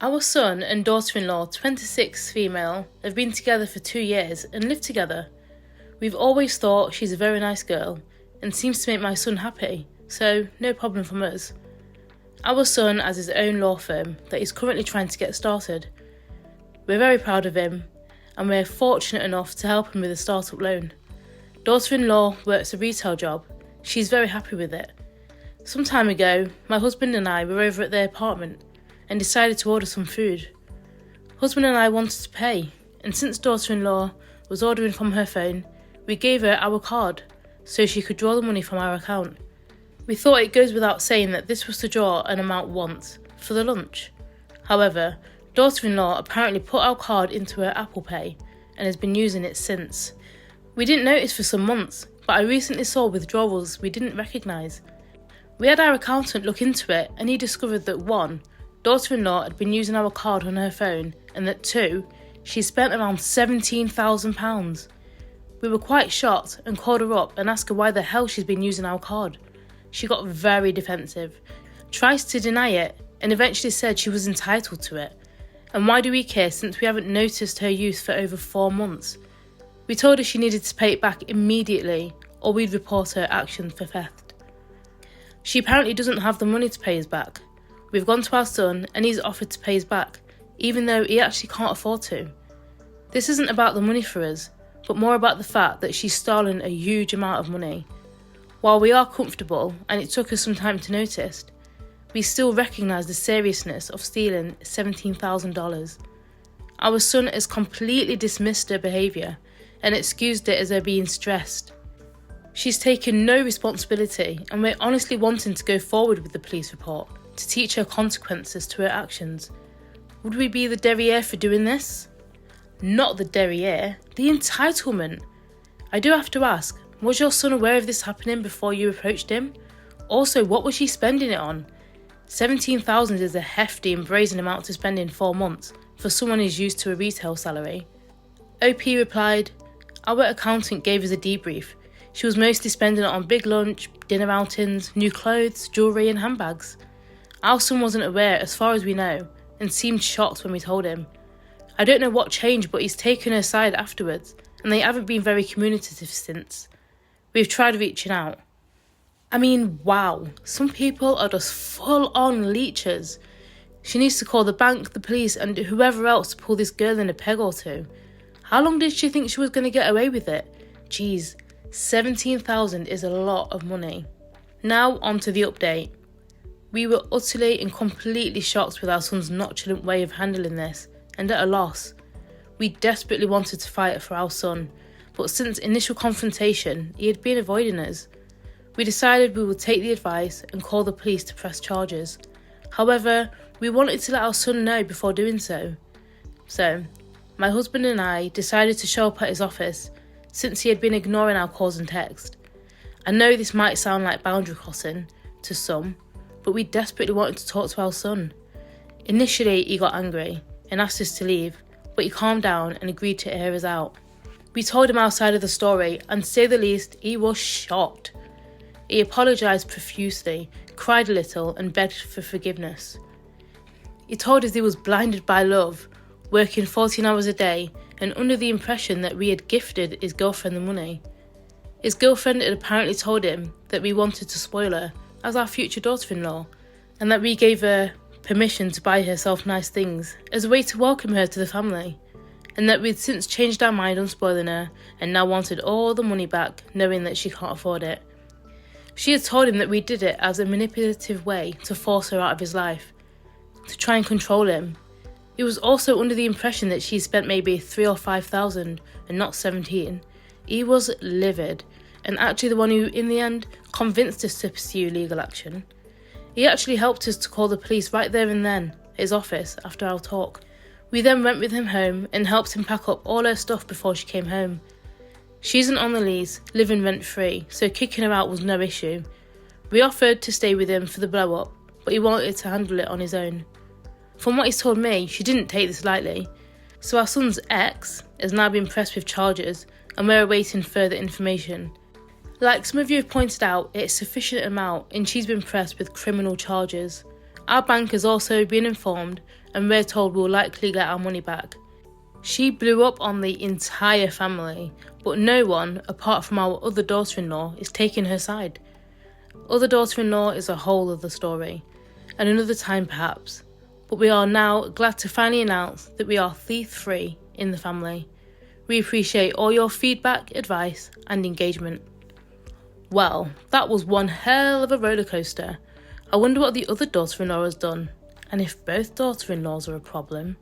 Our son and daughter-in-law, 26 female, have been together for 2 years and live together. We've always thought she's a very nice girl and seems to make my son happy, so no problem from us. Our son has his own law firm that he's currently trying to get started. We're very proud of him and we're fortunate enough to help him with a startup loan. Daughter-in-law works a retail job. She's very happy with it. Some time ago, my husband and I were over at their apartment and decided to order some food. Husband and I wanted to pay, and since daughter-in-law was ordering from her phone, we gave her our card so she could draw the money from our account. We thought it goes without saying that this was to draw an amount once for the lunch. However, daughter-in-law apparently put our card into her Apple Pay and has been using it since. We didn't notice for some months, but I recently saw withdrawals we didn't recognise. We had our accountant look into it and he discovered that 1, daughter-in-law had been using our card on her phone, and that 2, she spent around £17,000. We were quite shocked and called her up and asked her why the hell she's been using our card. She got very defensive, tries to deny it, and eventually said she was entitled to it. And why do we care since we haven't noticed her use for over 4 months? We told her she needed to pay it back immediately or we'd report her action for theft. She apparently doesn't have the money to pay us back. We've gone to our son and he's offered to pay us back, even though he actually can't afford to. This isn't about the money for us, but more about the fact that she's stolen a huge amount of money. While we are comfortable, and it took us some time to notice, we still recognise the seriousness of stealing $17,000. Our son has completely dismissed her behaviour and excused it as her being stressed. She's taken no responsibility, and we're honestly wanting to go forward with the police report to teach her consequences to her actions. Would we be the derriere for doing this? Not the derriere, the entitlement. I do have to ask, was your son aware of this happening before you approached him? Also, what was she spending it on? $17,000 is a hefty and brazen amount to spend in 4 months for someone who's used to a retail salary. OP replied, our accountant gave us a debrief. She was mostly spending it on big lunch, dinner outings, new clothes, jewellery and handbags. Our son wasn't aware as far as we know and seemed shocked when we told him. I don't know what changed, but he's taken her side afterwards and they haven't been very communicative since. We've tried reaching out. I mean, wow, some people are just full-on leeches. She needs to call the bank, the police and whoever else to pull this girl in a peg or two. How long did she think she was going to get away with it? Jeez, $17,000 is a lot of money. Now on to the update. We were utterly and completely shocked with our son's nonchalant way of handling this and at a loss. We desperately wanted to fight for our son, but since initial confrontation, he had been avoiding us. We decided we would take the advice and call the police to press charges. However, we wanted to let our son know before doing so. So, my husband and I decided to show up at his office since he had been ignoring our calls and text. I know this might sound like boundary crossing to some, but we desperately wanted to talk to our son. Initially, he got angry and asked us to leave, but he calmed down and agreed to hear us out. We told him our side of the story, and to say the least, he was shocked. He apologised profusely, cried a little, and begged for forgiveness. He told us he was blinded by love, working 14 hours a day, and under the impression that we had gifted his girlfriend the money. His girlfriend had apparently told him that we wanted to spoil her as our future daughter-in-law, and that we gave her permission to buy herself nice things as a way to welcome her to the family, and that we'd since changed our mind on spoiling her and now wanted all the money back, knowing that she can't afford it. She had told him that we did it as a manipulative way to force her out of his life, to try and control him. He was also under the impression that she spent maybe $3,000 or $5,000 and not 17. He was livid, and actually the one who, in the end, convinced us to pursue legal action. He actually helped us to call the police right there and then, at his office, after our talk. We then went with him home and helped him pack up all her stuff before she came home. She isn't on the lease, living rent-free, so kicking her out was no issue. We offered to stay with him for the blow-up, but he wanted to handle it on his own. From what he's told me, she didn't take this lightly. So our son's ex has now been pressed with charges and we're awaiting further information. Like some of you have pointed out, it's a sufficient amount and she's been pressed with criminal charges. Our bank has also been informed and we're told we'll likely get our money back. She blew up on the entire family, but no one, apart from our other daughter-in-law, is taking her side. Other daughter-in-law is a whole other story, and another time perhaps, but we are now glad to finally announce that we are thief-free in the family. We appreciate all your feedback, advice and engagement. Well, that was one hell of a rollercoaster. I wonder what the other daughter-in-law has done, and if both daughter-in-laws are a problem.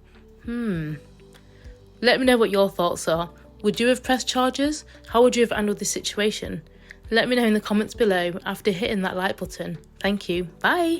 Let me know what your thoughts are. Would you have pressed charges? How would you have handled this situation? Let me know in the comments below after hitting that like button. Thank you. Bye.